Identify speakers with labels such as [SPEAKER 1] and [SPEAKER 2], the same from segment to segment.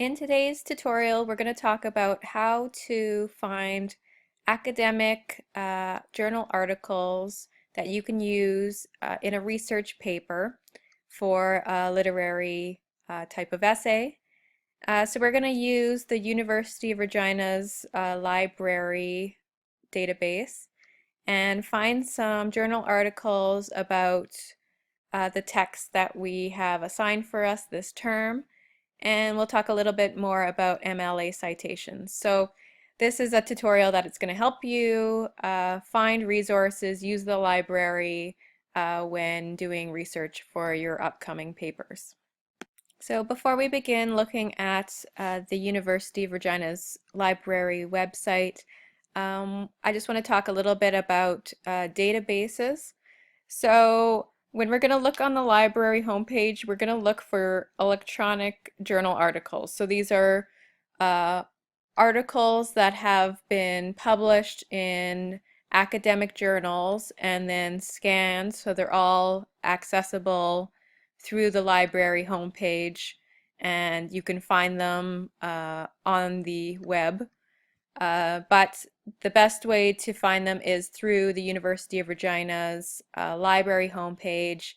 [SPEAKER 1] In today's tutorial, we're going to talk about how to find academic journal articles that you can use in a research paper for a literary type of essay. So we're going to use the University of Regina's library database and find some journal articles about the text that we have assigned for us this term, and we'll talk a little bit more about MLA citations. So this is a tutorial that it's going to help you find resources, use the library when doing research for your upcoming papers. So before we begin looking at the University of Regina's library website, I just want to talk a little bit about databases. So when we're going to look on the library homepage, we're going to look for electronic journal articles. So these are articles that have been published in academic journals and then scanned, so they're all accessible through the library homepage, and you can find them on the web. But the best way to find them is through the University of Regina's library homepage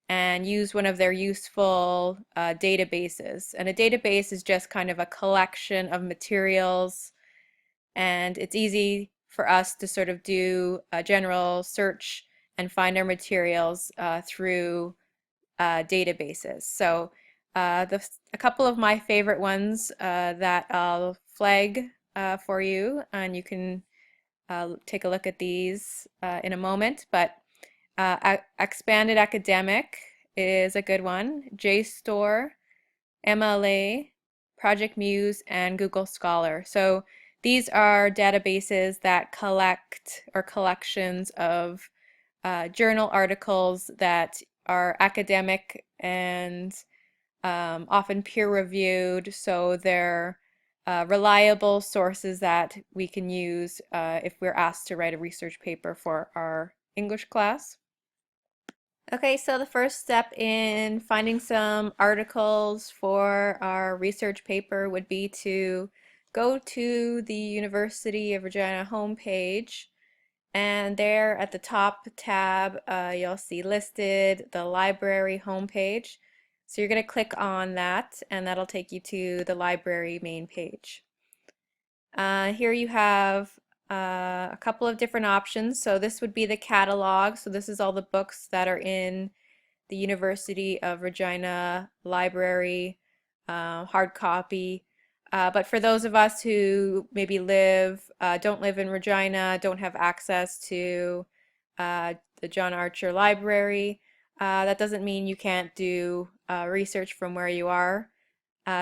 [SPEAKER 1] and use one of their useful databases. And a database is just kind of a collection of materials, and it's easy for us to sort of do a general search and find our materials through databases. So a couple of my favorite ones that I'll flag for you, and you can take a look at these in a moment, but Expanded Academic is a good one. Jstor, MLA, Project Muse, and Google Scholar. So these are databases that collect, or collections of journal articles that are academic and often peer-reviewed, so they're reliable sources that we can use if we're asked to write a research paper for our English class. Okay, so the first step in finding some articles for our research paper would be to go to the University of Regina homepage, and there at the top tab you'll see listed the library homepage. So you're going to click on that, and that'll take you to the library main page. Here you have a couple of different options. So this would be the catalog. So this is all the books that are in the University of Regina library, hard copy. But for those of us who maybe don't live in Regina, don't have access to the John Archer Library, that doesn't mean you can't do research from where you are.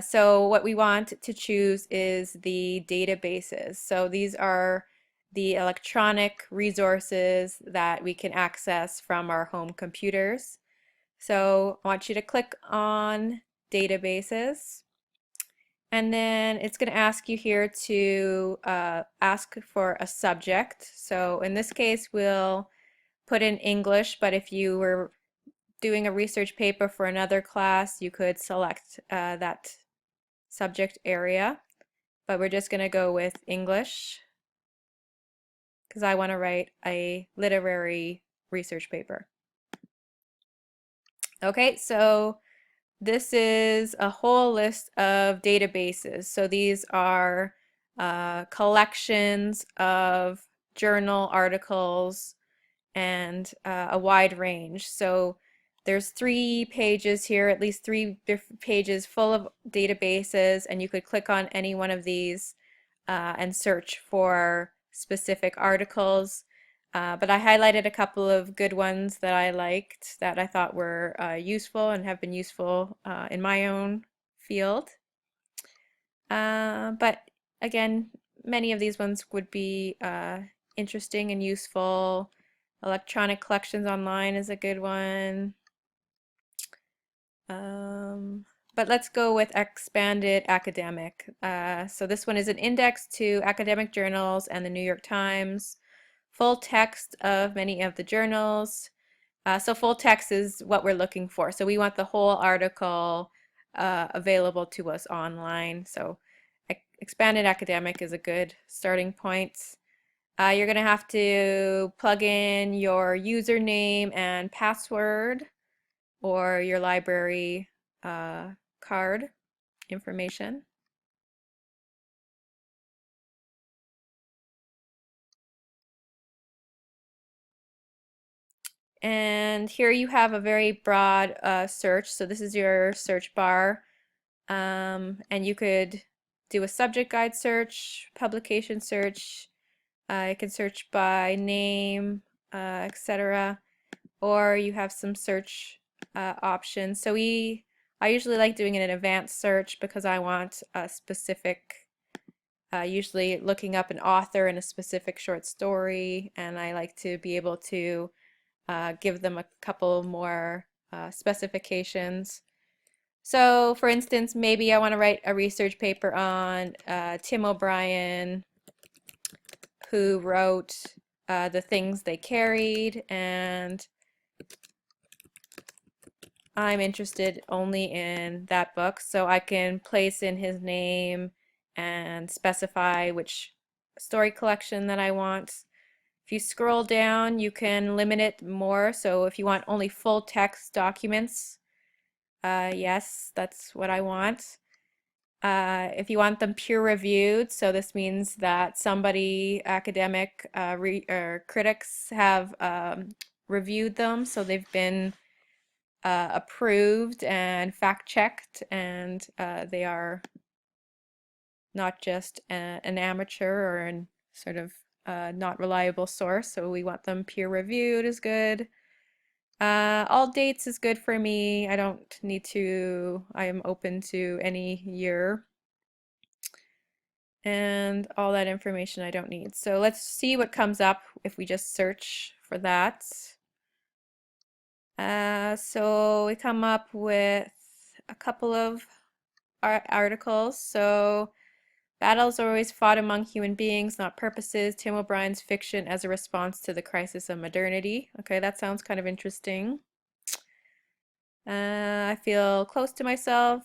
[SPEAKER 1] So what we want to choose is the databases. So these are the electronic resources that we can access from our home computers. So I want you to click on databases, and then it's going to ask you here to ask for a subject. So in this case we'll put in English, but if you were doing a research paper for another class, you could select that subject area, but we're just going to go with English because I want to write a literary research paper. Okay, so this is a whole list of databases. So these are collections of journal articles and a wide range. So there's 3 pages here, at least 3 different pages full of databases, and you could click on any one of these and search for specific articles. But I highlighted a couple of good ones that I liked, that I thought were useful and have been useful in my own field. But again, many of these ones would be interesting and useful. Electronic collections online is a good one. But let's go with Expanded Academic. So this one is an index to academic journals and the New York Times. Full text of many of the journals. So full text is what we're looking for. So we want the whole article available to us online. So expanded academic is a good starting point. You're going to have to plug in your username and password or your library card information. And here you have a very broad search. So this is your search bar. And you could do a subject guide search, publication search. You can search by name, etc. Or you have some search options. So I usually like doing an advanced search because I want a specific, usually looking up an author and a specific short story, and I like to be able to give them a couple more specifications. So for instance, maybe I want to write a research paper on Tim O'Brien, who wrote The Things They Carried, and I'm interested only in that book, so I can place in his name and specify which story collection that I want. If you scroll down, you can limit it more, so if you want only full text documents, yes, that's what I want. If you want them peer reviewed, so this means that somebody, academic or critics have reviewed them, so they've been approved and fact checked, and they are not just an amateur or an sort of not reliable source, so we want them peer reviewed is good. All dates is good for me. I don't need to, I am open to any year. And all that information I don't need. So let's see what comes up if we just search for that. So we come up with a couple of articles. So battles are always fought among human beings, not purposes. Tim O'Brien's fiction as a response to the crisis of modernity. Okay, that sounds kind of interesting. I feel close to myself.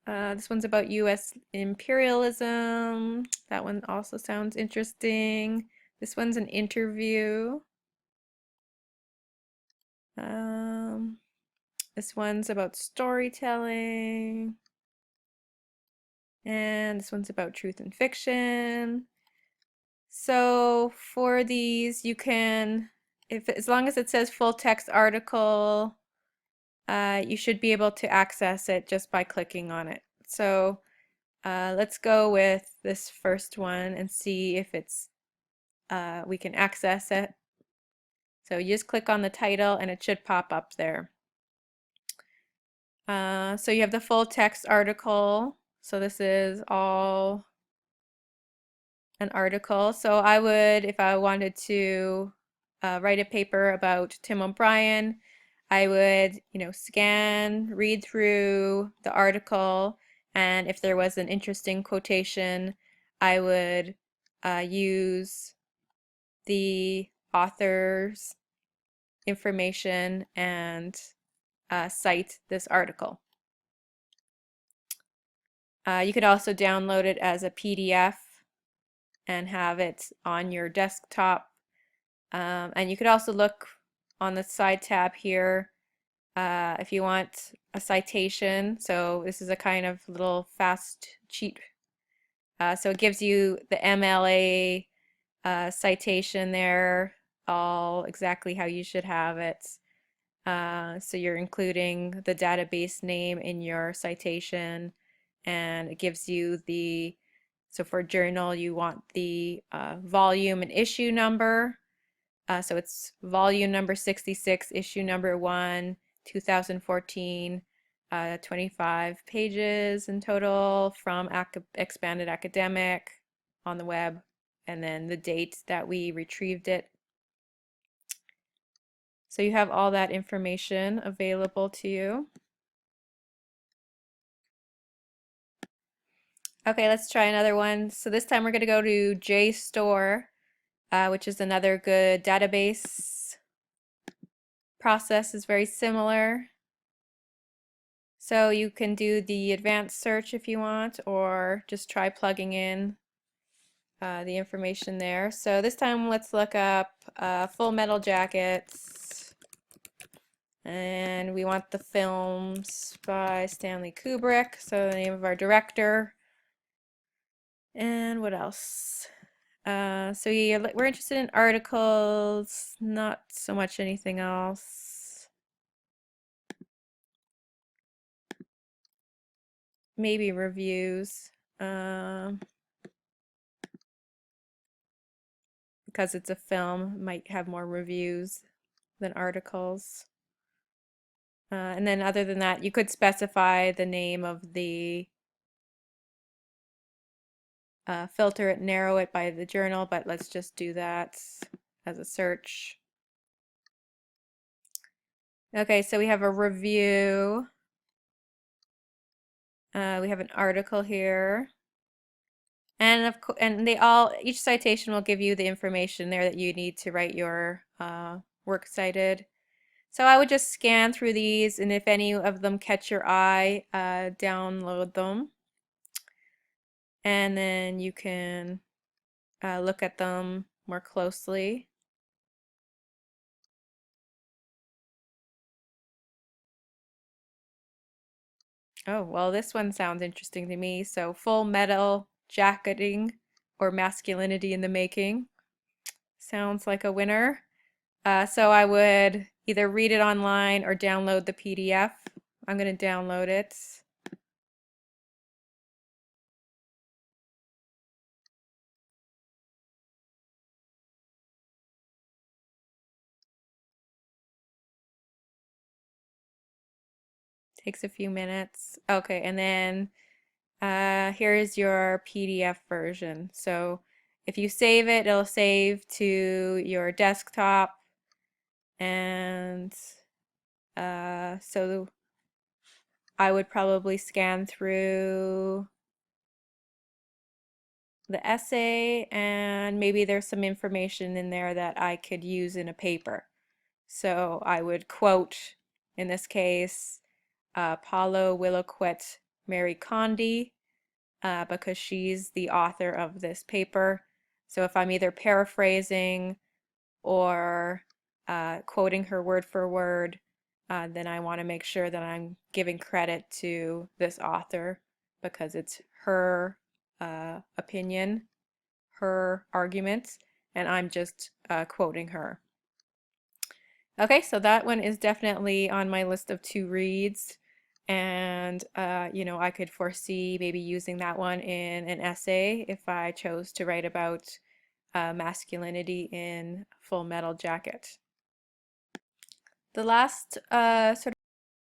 [SPEAKER 1] This one's about U.S. imperialism. That one also sounds interesting. This one's an interview. Um, this one's about storytelling. And this one's about truth and fiction. So for these, you can, as long as it says full text article, you should be able to access it just by clicking on it. So let's go with this first one and see if it's we can access it. So you just click on the title and it should pop up there. So you have the full text article. So this is all an article. So I would, if I wanted to write a paper about Tim O'Brien, I would, scan, read through the article, and if there was an interesting quotation, I would use the author's information and cite this article. You could also download it as a PDF and have it on your desktop. And you could also look on the side tab here if you want a citation. So this is a kind of little fast cheat. So it gives you the MLA citation there, all exactly how you should have it. So you're including the database name in your citation, and it gives you the, so for journal you want the volume and issue number. So it's volume number 66, issue number 1, 2014, 25 pages in total from Expanded Academic on the web, and then the date that we retrieved it. So you have all that information available to you. Okay, let's try another one. So this time we're going to go to Jstor, which is another good database. Process is very similar. So you can do the advanced search if you want, or just try plugging in the information there. So this time let's look up Full Metal Jackets, and we want the films by Stanley Kubrick, so the name of our director, and what else? So yeah, we're interested in articles, not so much anything else. Maybe reviews. Because it's a film, might have more reviews than articles. And then other than that, you could specify the name of the filter it, narrow it by the journal, but let's just do that as a search. Okay, so we have a review. We have an article here. And each citation will give you the information there that you need to write your works cited. So I would just scan through these, and if any of them catch your eye, download them. And then you can look at them more closely. Oh, well, this one sounds interesting to me. So, full metal jacketing or masculinity in the making sounds like a winner. So I would either read it online or download the PDF. I'm going to download it. Takes a few minutes. Okay, and then here's your PDF version. So if you save it, it'll save to your desktop. And so I would probably scan through the essay, and maybe there's some information in there that I could use in a paper. So I would quote, in this case, Paulo Willoquette Mary Condi, because she's the author of this paper. So if I'm either paraphrasing or quoting her word for word, then I want to make sure that I'm giving credit to this author because it's her opinion, her arguments, and I'm just quoting her. Okay, so that one is definitely on my list of to reads, and I could foresee maybe using that one in an essay if I chose to write about masculinity in Full Metal Jacket. The last sort